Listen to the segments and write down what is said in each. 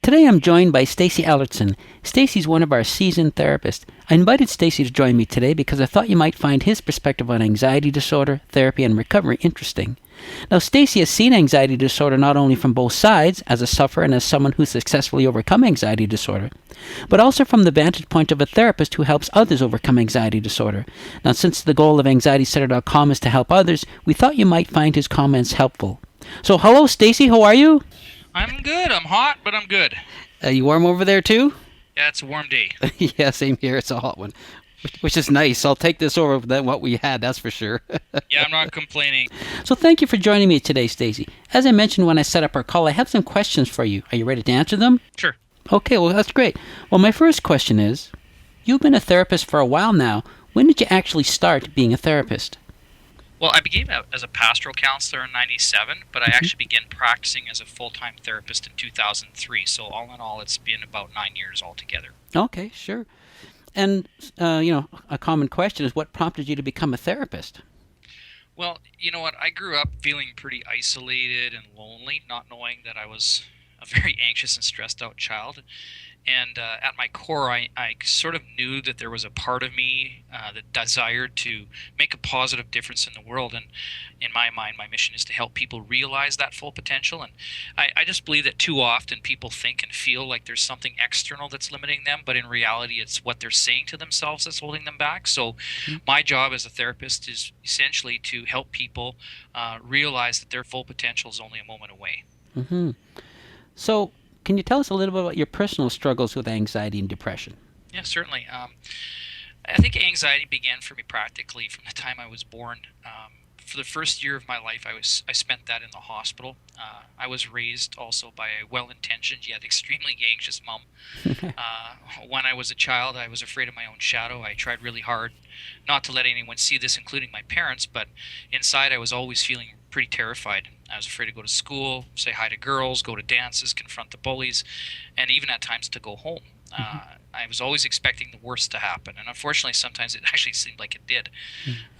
Today I'm joined by Stacey Ellertson. Stacey's one of our seasoned therapists. I invited Stacey to join me today because I thought you might find his perspective on anxiety disorder, therapy, and recovery interesting. Now, Stacey has seen anxiety disorder not only from both sides, as a sufferer and as someone who's successfully overcome anxiety disorder, but also from the vantage point of a therapist who helps others overcome anxiety disorder. Now, since the goal of AnxietyCenter.com is to help others, we thought you might find his comments helpful. So, hello, Stacey. How are you? I'm good. I'm hot, but I'm good. You warm over there, too? Yeah, it's a warm day. Yeah, same here. It's a hot one, which is nice. I'll take this over than what we had, that's for sure. Yeah, I'm not complaining. So thank you for joining me today, Stacey. As I mentioned when I set up our call, I have some questions for you. Are you ready to answer them? Sure. Okay, well, that's great. Well, my first question is, you've been a therapist for a while now. When did you actually start being a therapist? Well, I began as a pastoral counselor in 97, but I actually began practicing as a full-time therapist in 2003. So all in all, it's been about 9 years altogether. Okay, sure. And, a common question is, what prompted you to become a therapist? Well, you know what? I grew up feeling pretty isolated and lonely, not knowing that I was a very anxious and stressed out child. And at my core, I sort of knew that there was a part of me that desired to make a positive difference in the world. And in my mind, my mission is to help people realize that full potential. And I just believe that too often people think and feel like there's something external that's limiting them, but in reality, it's what they're saying to themselves that's holding them back. So my job as a therapist is essentially to help people realize that their full potential is only a moment away. Mm-hmm. So, can you tell us a little bit about your personal struggles with anxiety and depression? Yeah, certainly. I think anxiety began for me practically from the time I was born. For the first year of my life, I spent that in the hospital. I was raised also by a well-intentioned yet extremely anxious mom. When I was a child, I was afraid of my own shadow. I tried really hard not to let anyone see this, including my parents, but inside I was always feeling pretty terrified. I was afraid to go to school, say hi to girls, go to dances, confront the bullies, and even at times to go home. I was always expecting the worst to happen, and unfortunately sometimes it actually seemed like it did.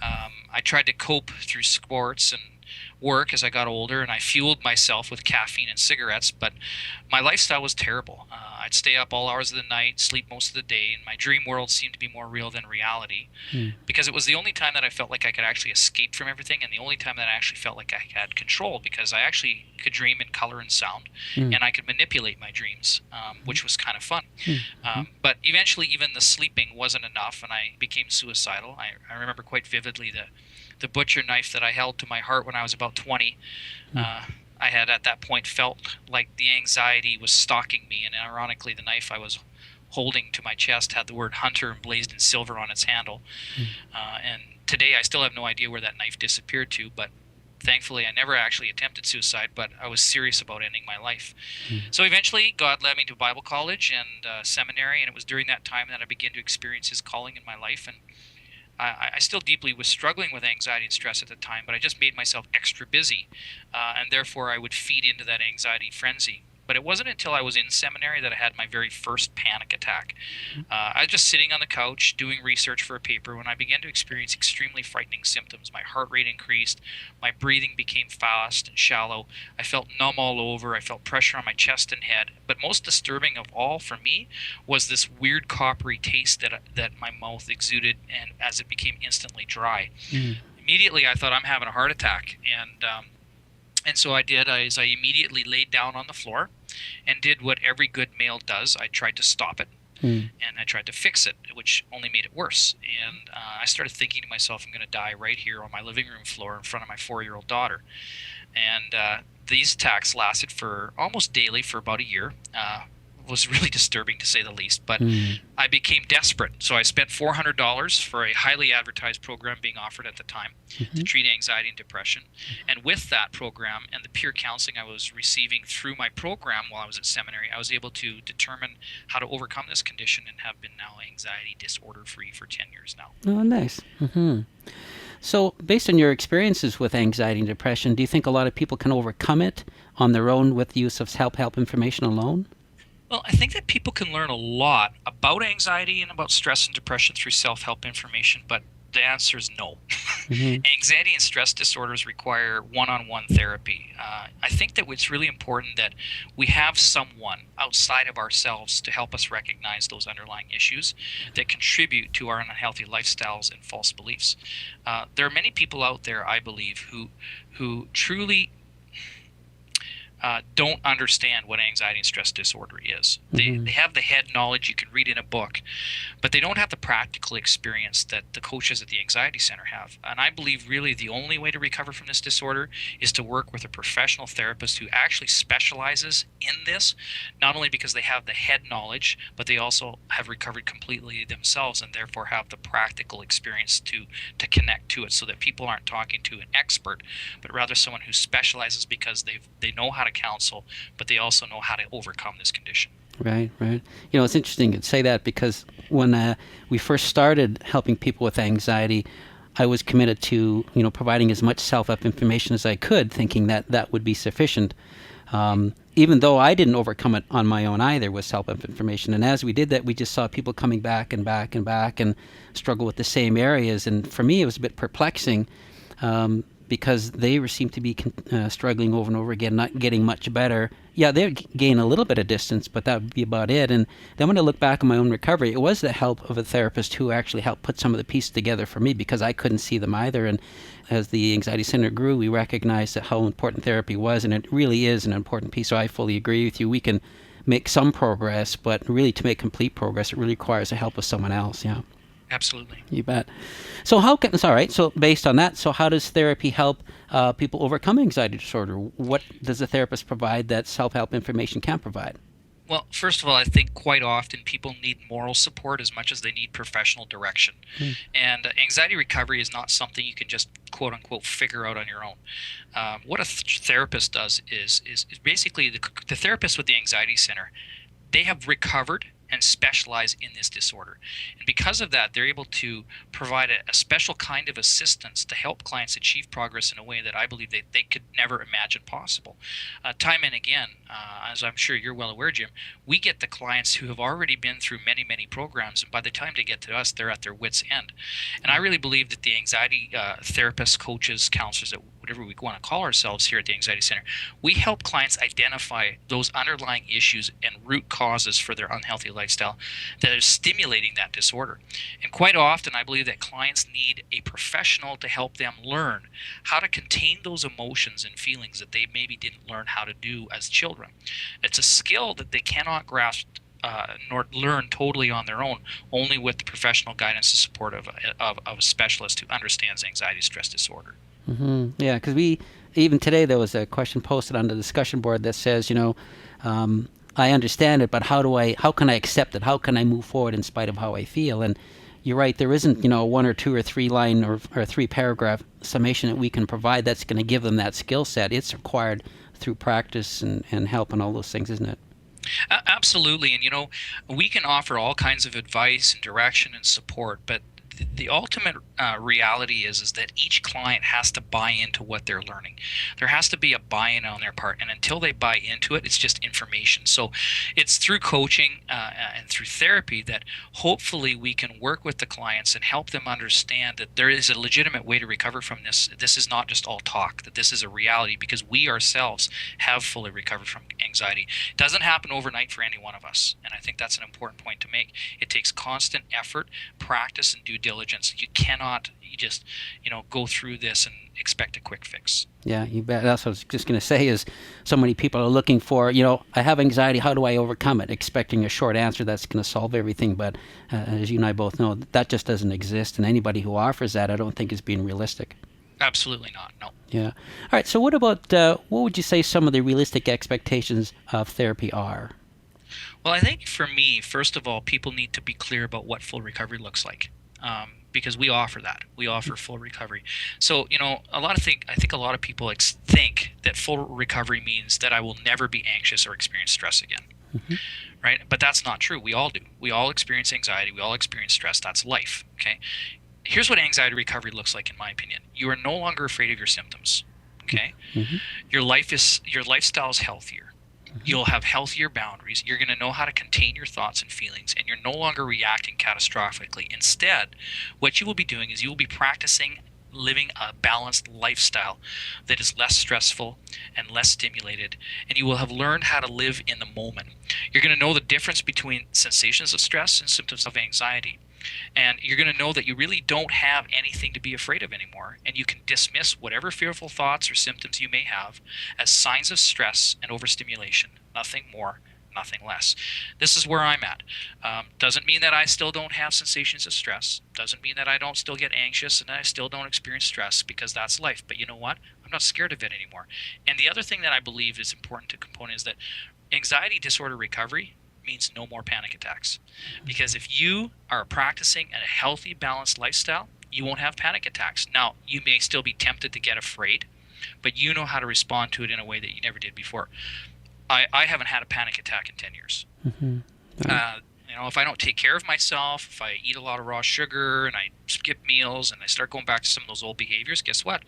I tried to cope through sports and work as I got older, and I fueled myself with caffeine and cigarettes, but my lifestyle was terrible. I'd stay up all hours of the night, sleep most of the day, and my dream world seemed to be more real than reality because it was the only time that I felt like I could actually escape from everything, and the only time that I actually felt like I had control, because I actually could dream in color and sound, and I could manipulate my dreams, which was kind of fun. But eventually even the sleeping wasn't enough, and I became suicidal. I remember quite vividly the butcher knife that I held to my heart when I was about 20. I had at that point felt like the anxiety was stalking me, and ironically the knife I was holding to my chest had the word hunter emblazed in silver on its handle. And today I still have no idea where that knife disappeared to, but thankfully I never actually attempted suicide, but I was serious about ending my life. So eventually God led me to Bible college and seminary, and it was during that time that I began to experience his calling in my life. And I still deeply was struggling with anxiety and stress at the time, but I just made myself extra busy, and therefore I would feed into that anxiety frenzy. But it wasn't until I was in seminary that I had my very first panic attack. I was just sitting on the couch doing research for a paper when I began to experience extremely frightening symptoms. My heart rate increased, my breathing became fast and shallow, I felt numb all over, I felt pressure on my chest and head. But most disturbing of all for me was this weird coppery taste that my mouth exuded, and as it became instantly dry. Immediately I thought, I'm having a heart attack, and so I did. I immediately laid down on the floor and did what every good male does. I tried to stop it, and I tried to fix it, which only made it worse. And I started thinking to myself, I'm going to die right here on my living room floor in front of my 4-year-old daughter. And these attacks lasted for almost daily for about a year. Was really disturbing, to say the least, but I became desperate. So I spent $400 for a highly advertised program being offered at the time to treat anxiety and depression. And with that program and the peer counseling I was receiving through my program while I was at seminary, I was able to determine how to overcome this condition and have been now anxiety disorder free for 10 years now. Oh, nice. So based on your experiences with anxiety and depression, do you think a lot of people can overcome it on their own with the use of self-help information alone? Well, I think that people can learn a lot about anxiety and about stress and depression through self-help information, but The answer is no. Mm-hmm. Anxiety and stress disorders require one-on-one therapy. I think that it's really important that we have someone outside of ourselves to help us recognize those underlying issues that contribute to our unhealthy lifestyles and false beliefs. There are many people out there, I believe, who truly don't understand what anxiety and stress disorder is. Mm-hmm. They have the head knowledge you can read in a book, but they don't have the practical experience that the coaches at the Anxiety Center have. And I believe really the only way to recover from this disorder is to work with a professional therapist who actually specializes in this, not only because they have the head knowledge, but they also have recovered completely themselves and therefore have the practical experience to connect to it, so that people aren't talking to an expert, but rather someone who specializes because they know how to counsel, but they also know how to overcome this condition. Right, right. It's interesting to say that, because when we first started helping people with anxiety, I was committed to, providing as much self-help information as I could, thinking that that would be sufficient. Even though I didn't overcome it on my own either with self-help information. And as we did that, we just saw people coming back and back and back and struggle with the same areas. And for me, it was a bit perplexing. Because they seem to be struggling over and over again, not getting much better. Yeah, they gain a little bit of distance, but that would be about it. And then when I look back on my own recovery, it was the help of a therapist who actually helped put some of the pieces together for me, because I couldn't see them either. And as the Anxiety Center grew, we recognized that how important therapy was, and it really is an important piece. So I fully agree with you. We can make some progress, but really to make complete progress, it really requires the help of someone else. Yeah. Absolutely. You bet. So all right. So based on that, so how does therapy help people overcome anxiety disorder? What does a therapist provide that self-help information can't provide? Well, first of all, I think quite often people need moral support as much as they need professional direction. And anxiety recovery is not something you can just quote unquote figure out on your own. What a therapist does is basically the therapist with the Anxiety Center, they have recovered and specialize in this disorder. And because of that, they're able to provide a special kind of assistance to help clients achieve progress in a way that I believe they could never imagine possible. Time and again, as I'm sure you're well aware, Jim, we get the clients who have already been through many, many programs, and by the time they get to us, they're at their wits' end. And I really believe that the anxiety therapists, coaches, counselors, whatever we want to call ourselves here at the Anxiety Center, we help clients identify those underlying issues and root causes for their unhealthy lifestyle that are stimulating that disorder. And quite often, I believe that clients need a professional to help them learn how to contain those emotions and feelings that they maybe didn't learn how to do as children. It's a skill that they cannot grasp nor learn totally on their own, only with the professional guidance and support of a specialist who understands anxiety stress disorder. Mm-hmm. Yeah, because even today there was a question posted on the discussion board that says, I understand it, but how can I accept it? How can I move forward in spite of how I feel? And you're right, there isn't, a 1 or 2 or 3 line or 3 paragraph summation that we can provide that's going to give them that skill set. It's required through practice and help and all those things, isn't it? Absolutely. And, we can offer all kinds of advice and direction and support, but the ultimate reality is that each client has to buy into what they're learning. There has to be a buy-in on their part, and until they buy into it, it's just information. So it's through coaching and through therapy that hopefully we can work with the clients and help them understand that there is a legitimate way to recover from this. This is not just all talk, that this is a reality, because we ourselves have fully recovered from anxiety. It doesn't happen overnight for any one of us, and I think that's an important point to make. It takes constant effort, practice, and due diligence. You cannot just go through this and expect a quick fix. Yeah, you bet. That's what I was just going to say, is so many people are looking for, I have anxiety, how do I overcome it? Expecting a short answer that's going to solve everything. But as you and I both know, that just doesn't exist. And anybody who offers that, I don't think is being realistic. Absolutely not, no. Yeah. All right, so what about, what would you say some of the realistic expectations of therapy are? Well, I think for me, first of all, people need to be clear about what full recovery looks like. Because we offer that. We offer full recovery. So, I think a lot of people think that full recovery means that I will never be anxious or experience stress again. Mm-hmm. Right? But that's not true. We all do. We all experience anxiety. We all experience stress. That's life. Okay? Here's what anxiety recovery looks like, in my opinion. You are no longer afraid of your symptoms. Okay? Mm-hmm. Your lifestyle is healthier. You'll have healthier boundaries. You're going to know how to contain your thoughts and feelings, and you're no longer reacting catastrophically. Instead, what you will be doing is you will be practicing living a balanced lifestyle that is less stressful and less stimulated, and you will have learned how to live in the moment. You're going to know the difference between sensations of stress and symptoms of anxiety. And you're going to know that you really don't have anything to be afraid of anymore, and you can dismiss whatever fearful thoughts or symptoms you may have as signs of stress and overstimulation. Nothing more, nothing less. This is where I'm at. Doesn't mean that I still don't have sensations of stress. Doesn't mean that I don't still get anxious and I still don't experience stress, because that's life. But you know what? I'm not scared of it anymore. And the other thing that I believe is important to component is that anxiety disorder recovery means no more panic attacks. Because if you are practicing a healthy, balanced lifestyle, you won't have panic attacks. Now, you may still be tempted to get afraid, but you know how to respond to it in a way that you never did before. I haven't had a panic attack in 10 years. If I don't take care of myself, if I eat a lot of raw sugar and I skip meals and I start going back to some of those old behaviors, guess what?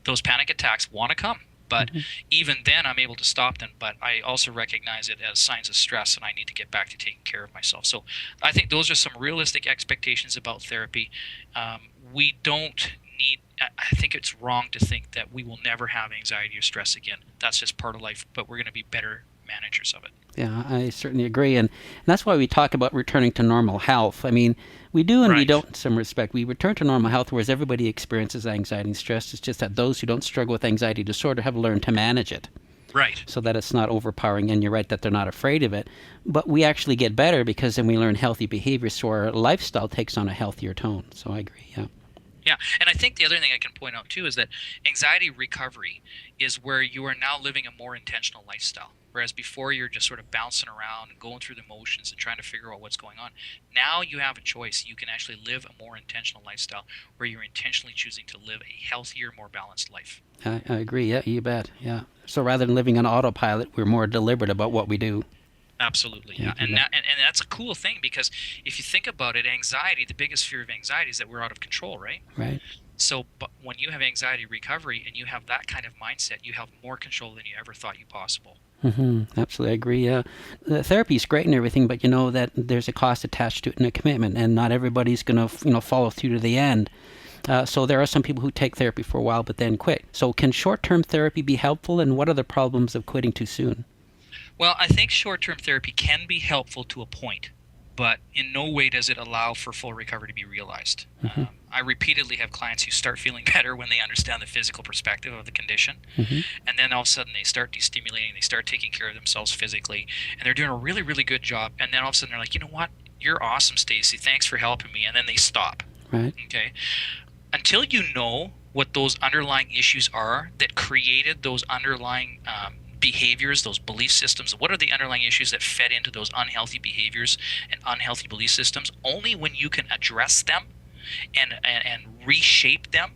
Those panic attacks want to come. But even then, I'm able to stop them. But I also recognize it as signs of stress, and I need to get back to taking care of myself. So I think those are some realistic expectations about therapy. We don't need – I think it's wrong to think that we will never have anxiety or stress again. That's just part of life, but we're going to be better managers of it. Yeah, I certainly agree. And that's why we talk about returning to normal health. I mean, we do and we don't in some respect. We return to normal health, whereas everybody experiences anxiety and stress. It's just that those who don't struggle with anxiety disorder have learned to manage it. Right. So that it's not overpowering, and you're right that they're not afraid of it. But we actually get better because then we learn healthy behaviors, so our lifestyle takes on a healthier tone. So I agree, yeah. Yeah, and I think the other thing I can point out too is that anxiety recovery is where you are now living a more intentional lifestyle. Whereas before you're just sort of bouncing around and going through the motions and trying to figure out what's going on. Now you have a choice. You can actually live a more intentional lifestyle where you're intentionally choosing to live a healthier, more balanced life. I agree, yeah, you bet, yeah. So rather than living on autopilot, we're more deliberate about what we do. Absolutely, yeah. And that's a cool thing, because if you think about it, anxiety, the biggest fear of anxiety is that we're out of control, right? Right. So but when you have anxiety recovery and you have that kind of mindset, you have more control than you ever thought you possible. Absolutely, I agree. The therapy is great and everything, but you know that there's a cost attached to it and a commitment, and not everybody's going to follow through to the end. So there are some people who take therapy for a while but then quit. So can short-term therapy be helpful, and what are the problems of quitting too soon? Well, I think short-term therapy can be helpful to a point, but in no way does it allow for full recovery to be realized. I repeatedly have clients who start feeling better when they understand the physical perspective of the condition, and then all of a sudden they start destimulating, they start taking care of themselves physically, and they're doing a really, really good job, and then all of a sudden they're like, you know what, you're awesome, Stacey, thanks for helping me, and then they stop. Right. Okay? Until you know what those underlying issues are that created those underlying behaviors, those belief systems, what are the underlying issues that fed into those unhealthy behaviors and unhealthy belief systems, only when you can address them and reshape them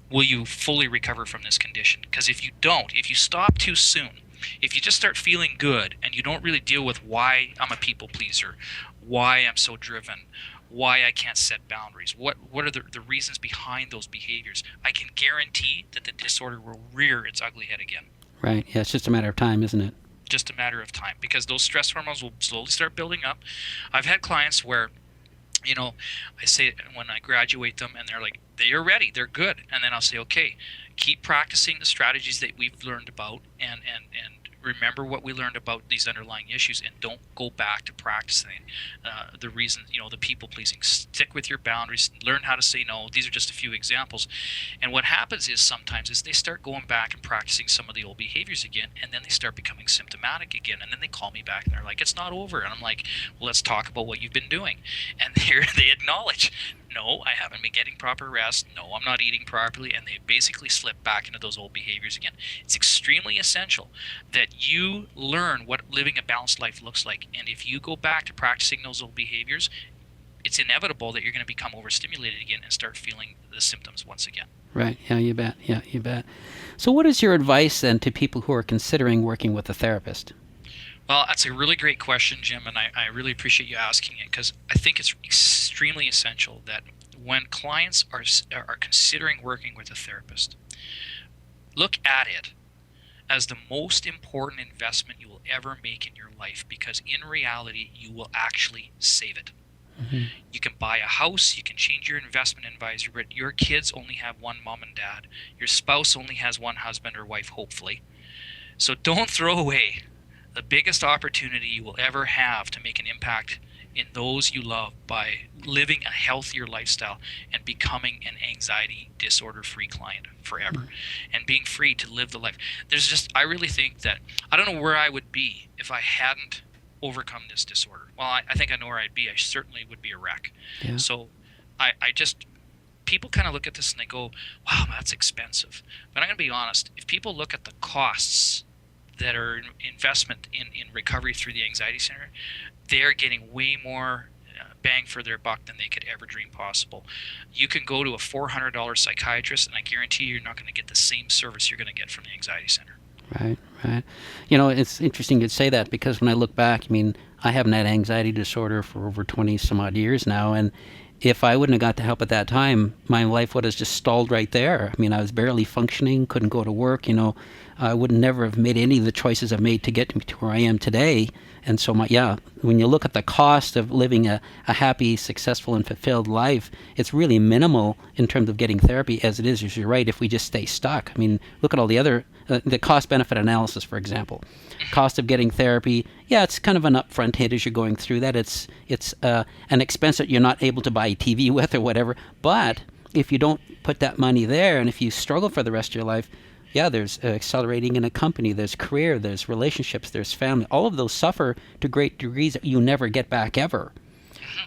will you fully recover from this condition. Because if you don't, if you stop too soon, if you just start feeling good and you don't really deal with why I'm a people pleaser, why I'm so driven, why I can't set boundaries, what are the reasons behind those behaviors, I can guarantee that the disorder will rear its ugly head again. Right. Yeah, it's just a matter of time, isn't it? Just a matter of time, because those stress hormones will slowly start building up. I've had clients where, I say when I graduate them and they're like, they are ready, they're good. And then I'll say, okay, keep practicing the strategies that we've learned about and remember what we learned about these underlying issues, and don't go back to practicing the reason, the people pleasing. Stick with your boundaries, learn how to say no. These are just a few examples. And what happens is sometimes is they start going back and practicing some of the old behaviors again, and then they start becoming symptomatic again, and then they call me back and they're like, it's not over. And I'm like, well, let's talk about what you've been doing. And here they acknowledge, no, I haven't been getting proper rest. No, I'm not eating properly. And they basically slip back into those old behaviors again. It's extremely essential that you learn what living a balanced life looks like. And if you go back to practicing those old behaviors, it's inevitable that you're going to become overstimulated again and start feeling the symptoms once again. Right. Yeah, you bet. Yeah, you bet. So what is your advice then to people who are considering working with a therapist? Well, that's a really great question, Jim, and I really appreciate you asking it, because I think it's extremely essential that when clients are considering working with a therapist, look at it as the most important investment you will ever make in your life, because in reality, you will actually save it. Mm-hmm. You can buy a house, you can change your investment advisor, but your kids only have one mom and dad. Your spouse only has one husband or wife, hopefully. So don't throw away the biggest opportunity you will ever have to make an impact in those you love by living a healthier lifestyle and becoming an anxiety disorder-free client forever, and being free to live the life. I really think that I don't know where I would be if I hadn't overcome this disorder. Well, I think I know where I'd be. I certainly would be a wreck. Yeah. So I just, people kind of look at this and they go, wow, that's expensive. But I'm going to be honest, if people look at the costs that are investment in recovery through the Anxiety Center, they're getting way more bang for their buck than they could ever dream possible. You can go to a $400 psychiatrist, and I guarantee you're not going to get the same service you're going to get from the Anxiety Center. Right, right. You know, it's interesting you'd say that, because when I look back, I mean, I haven't had anxiety disorder for over 20 some odd years now, and if I wouldn't have got the help at that time, my life would have just stalled right there. I mean, I was barely functioning, couldn't go to work, you know. I would never have made any of the choices I've made to get to where I am today. And so, when you look at the cost of living a happy, successful, and fulfilled life, it's really minimal in terms of getting therapy, as it is, as you're right, if we just stay stuck. I mean, look at all the other, the cost-benefit analysis, for example. Cost of getting therapy, it's kind of an upfront hit as you're going through that. It's an expense that you're not able to buy a TV with or whatever. But if you don't put that money there, and if you struggle for the rest of your life, there's accelerating in a company, there's career, there's relationships, there's family. All of those suffer to great degrees that you never get back ever.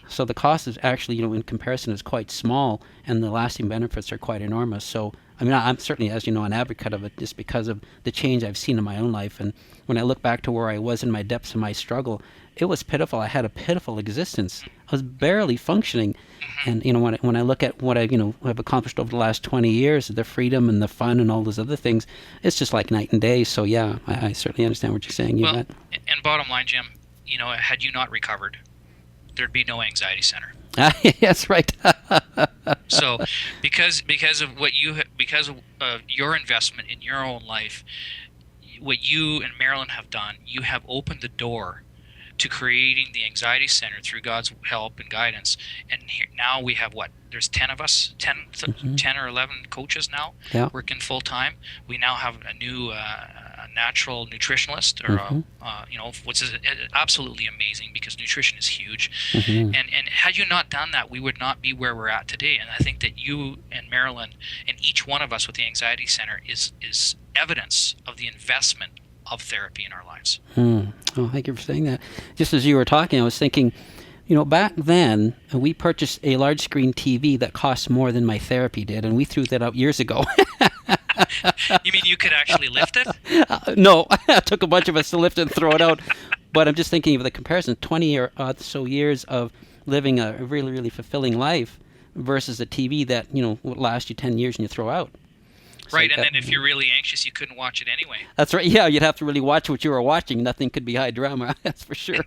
So the cost is actually, in comparison, is quite small, and the lasting benefits are quite enormous. So, I mean, I'm certainly, as you know, an advocate of it just because of the change I've seen in my own life. And when I look back to where I was in my depths of my struggle, it was pitiful. I had a pitiful existence. I was barely functioning. And, when I look at what I've accomplished over the last 20 years, the freedom and the fun and all those other things, it's just like night and day. So, I certainly understand what you're saying. Well, and bottom line, Jim, had you not recovered, there'd be no Anxiety Center. That's right. So, because of your investment in your own life, what you and Marilyn have done, you have opened the door to creating the Anxiety Center through God's help and guidance. And now we have there's 10 of us, 10 or 11 coaches now working full time. We now have a new natural nutritionist, or which is absolutely amazing, because nutrition is huge. And had you not done that, we would not be where we're at today. And I think that you and Marilyn and each one of us with the Anxiety Center is evidence of the investment of therapy in our lives. Oh, thank you for saying that. Just as you were talking, I was thinking, back then we purchased a large screen TV that cost more than my therapy did, and we threw that out years ago. You mean you could actually lift it? No, it took a bunch of us to lift it and throw it out. But I'm just thinking of the comparison: 20 or so years of living a really, really fulfilling life versus a TV that would last you 10 years and you throw out. Right, and then if you're really anxious, you couldn't watch it anyway. That's right. Yeah, you'd have to really watch what you were watching. Nothing could be high drama. That's for sure.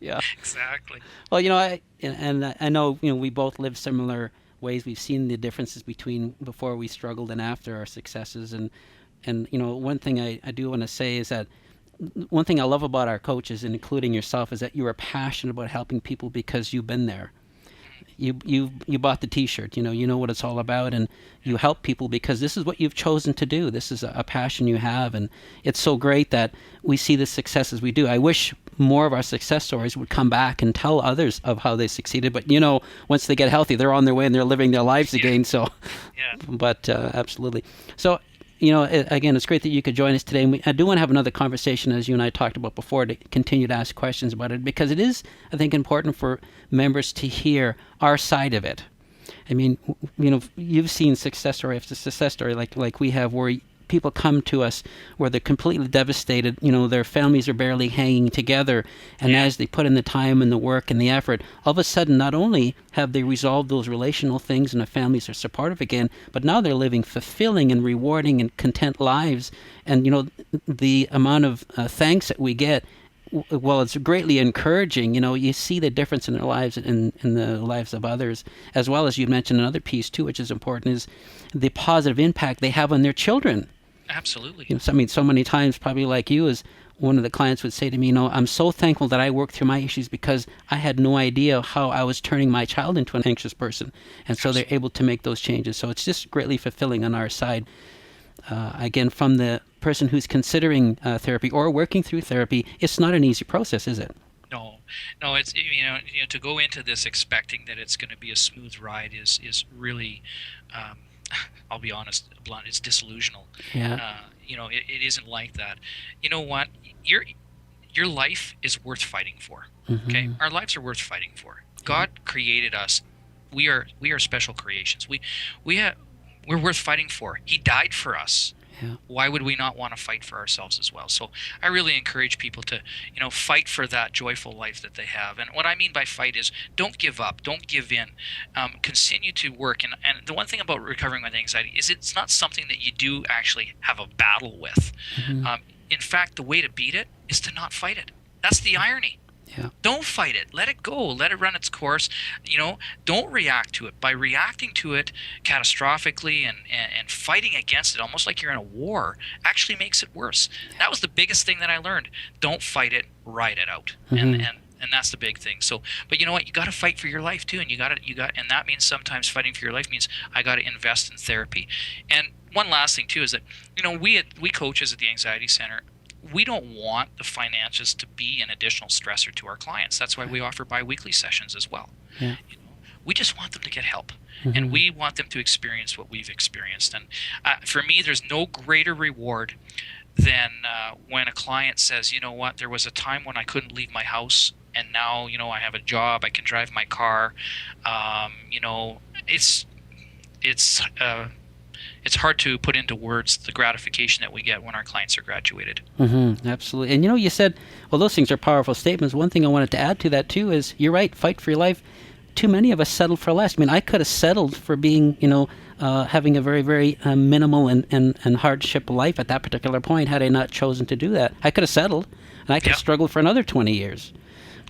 Yeah. Exactly. Well, I know we both live similar ways. We've seen the differences between before we struggled and after our successes. And one thing I do want to say is that one thing I love about our coaches, and including yourself, is that you are passionate about helping people because you've been there. You bought the T-shirt, you know what it's all about, and you help people because this is what you've chosen to do. This is a passion you have, and it's so great that we see the successes we do. I wish more of our success stories would come back and tell others of how they succeeded, but once they get healthy, they're on their way and they're living their lives again. So, but absolutely. So, again, it's great that you could join us today. And I do want to have another conversation, as you and I talked about before, to continue to ask questions about it, because it is, I think, important for members to hear our side of it. I mean, you've seen success story after success story like we have, where people come to us where they're completely devastated. Their families are barely hanging together. And as they put in the time and the work and the effort, all of a sudden, not only have they resolved those relational things and their families are supportive again, but now they're living fulfilling and rewarding and content lives. And, the amount of thanks that we get, well, it's greatly encouraging. You see the difference in their lives and in the lives of others, as well as you mentioned another piece too, which is important, is the positive impact they have on their children. Absolutely. So, I mean, so many times, probably like you, as one of the clients would say to me, I'm so thankful that I worked through my issues because I had no idea how I was turning my child into an anxious person. And so they're Absolutely. able to make those changes. So it's just greatly fulfilling on our side. Again, from the person who's considering therapy or working through therapy, it's not an easy process, is it? No, no, it's to go into this expecting that it's going to be a smooth ride is really, um, I'll be honest, blunt. It's disillusional. Yeah. It isn't like that. You know what? Your life is worth fighting for. Okay, Mm-hmm. our lives are worth fighting for. Yeah. God created us. We are special creations. We're worth fighting for. He died for us. Yeah. Why would we not want to fight for ourselves as well? So I really encourage people to, fight for that joyful life that they have. And what I mean by fight is don't give up, don't give in, continue to work. And the one thing about recovering with anxiety is it's not something that you do actually have a battle with. Mm-hmm. In fact, the way to beat it is to not fight it. That's the irony. Yeah. Don't fight it. Let it go. Let it run its course. Don't react to it. By reacting to it catastrophically and fighting against it, almost like you're in a war, actually makes it worse. That was the biggest thing that I learned. Don't fight it. Ride it out. Mm-hmm. And that's the big thing. So, but you know what? You got to fight for your life too, and and that means sometimes fighting for your life means I got to invest in therapy. And one last thing too is that we coaches at the Anxiety Center, we don't want the finances to be an additional stressor to our clients. That's why we offer biweekly sessions as well. Yeah. We just want them to get help, Mm-hmm. and we want them to experience what we've experienced. And for me, there's no greater reward than when a client says, you know what, there was a time when I couldn't leave my house, and now I have a job, I can drive my car. It's hard to put into words the gratification that we get when our clients are graduated. Mm-hmm. Absolutely. And you said, well, those things are powerful statements. One thing I wanted to add to that too is you're right. Fight for your life. Too many of us settle for less. I mean, I could have settled for being, having a very, very minimal and hardship life at that particular point had I not chosen to do that. I could have settled, and I could have struggled for another 20 years.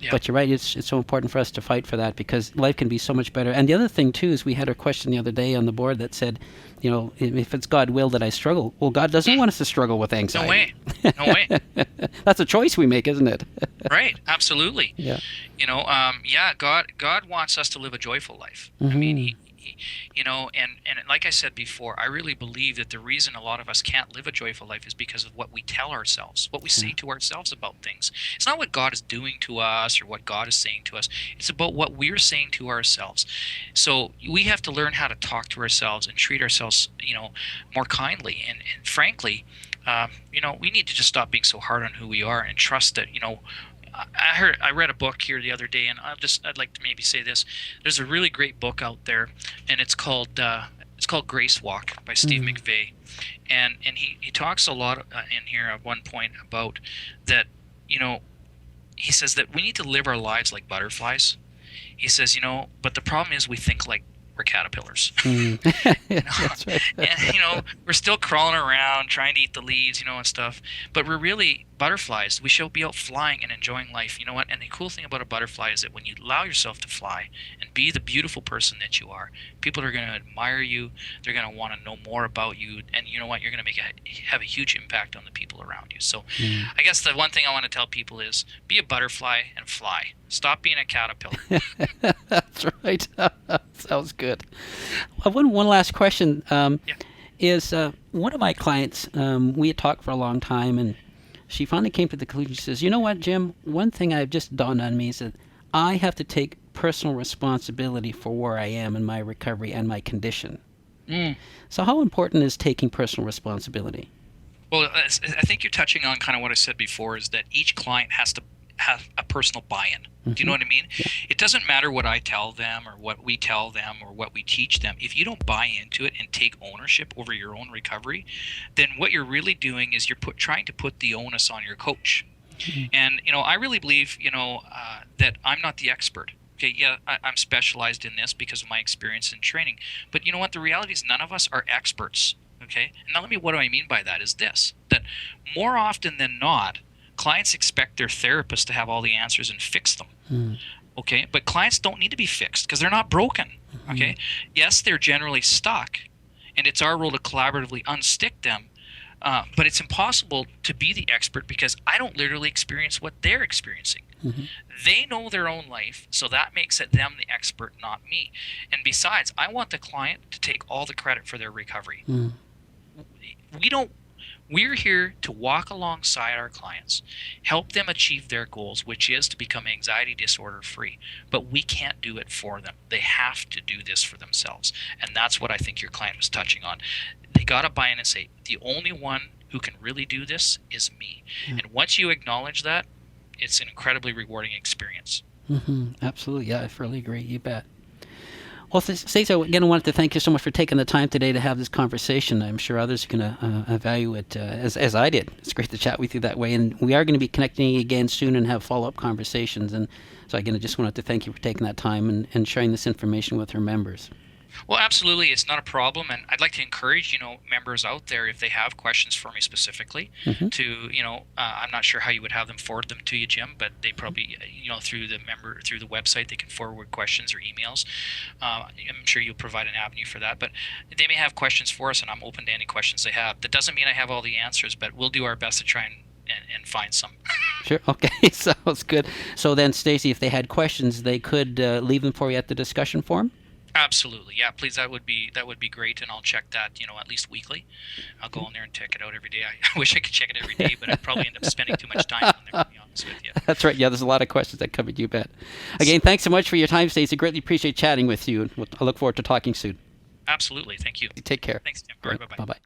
Yeah. But you're right, it's so important for us to fight for that because life can be so much better. And the other thing, too, is we had a question the other day on the board that said, if it's God will that I struggle. Well, God doesn't want us to struggle with anxiety. No way. That's a choice we make, isn't it? Right, absolutely. Yeah. God wants us to live a joyful life. Mm-hmm. I mean, he and like I said before, I really believe that the reason a lot of us can't live a joyful life is because of what we tell ourselves, what we say to ourselves about things. It's not what God is doing to us or what God is saying to us. It's about what we're saying to ourselves. So we have to learn how to talk to ourselves and treat ourselves, more kindly. And frankly, we need to just stop being so hard on who we are and trust that, I read a book here the other day, and I'd like to maybe say this. There's a really great book out there, and it's called Grace Walk by Steve McVey, and he talks a lot in here at one point about that. He says that we need to live our lives like butterflies. He says, but the problem is we think like we're caterpillars. That's right. And we're still crawling around trying to eat the leaves, and stuff. But we're really butterflies. We should be out flying and enjoying life. You know what? And the cool thing about a butterfly is that when you allow yourself to fly and be the beautiful person that you are, people are going to admire you. They're going to want to know more about you. And you know what? You're going to have a huge impact on the people around you. So I guess the one thing I want to tell people is be a butterfly and fly. Stop being a caterpillar. That's right. Sounds good. One last question is one of my clients, we had talked for a long time, and she finally came to the conclusion. She says, you know what, Jim, one thing I've just dawned on me is that I have to take personal responsibility for where I am in my recovery and my condition. So how important is taking personal responsibility? Well, I think you're touching on kind of what I said before, is that each client has to have a personal buy-in. Do you know what I mean? Yeah. It doesn't matter what I tell them or what we tell them or what we teach them. If you don't buy into it and take ownership over your own recovery, then what you're really doing is you're trying to put the onus on your coach. And, I really believe, that I'm not the expert. Okay, yeah, I'm specialized in this because of my experience and training. But you know what? The reality is none of us are experts. Okay? And now what do I mean by that is this, that more often than not, clients expect their therapist to have all the answers and fix them. Okay, but clients don't need to be fixed because they're not broken. Okay, yes, they're generally stuck, and it's our role to collaboratively unstick them. But it's impossible to be the expert because I don't literally experience what they're experiencing. Mm-hmm. They know their own life, so that makes it them the expert, not me. And besides, I want the client to take all the credit for their recovery. Mm. We're here to walk alongside our clients, help them achieve their goals, which is to become anxiety disorder free. But we can't do it for them. They have to do this for themselves. And that's what I think your client was touching on. They got to buy in and say, the only one who can really do this is me. And once you acknowledge that, it's an incredibly rewarding experience. Mm-hmm. Absolutely. Yeah, I fully agree. You bet. Well, Stacey, again, I wanted to thank you so much for taking the time today to have this conversation. I'm sure others are going to value it as I did. It's great to chat with you that way. And we are going to be connecting again soon and have follow-up conversations. And so, again, I just wanted to thank you for taking that time and sharing this information with our members. Well, absolutely. It's not a problem. And I'd like to encourage, members out there, if they have questions for me specifically, to, I'm not sure how you would have them forward them to you, Jim, but they probably, through the website, they can forward questions or emails. I'm sure you'll provide an avenue for that. But they may have questions for us, and I'm open to any questions they have. That doesn't mean I have all the answers, but we'll do our best to try and find some. Sure. Okay. Sounds good. So then, Stacey, if they had questions, they could leave them for you at the discussion forum? Absolutely, yeah. Please, that would be great, and I'll check that, at least weekly. I'll go in there and check it out every day. I wish I could check it every day, but I'd probably end up spending too much time on there, to be honest with you. That's right. Yeah, there's a lot of questions that come at you, bet. Again, thanks so much for your time, Stacey. Greatly appreciate chatting with you, and I look forward to talking soon. Absolutely. Thank you. Take care. Thanks, Tim. All right, bye-bye. Bye-bye.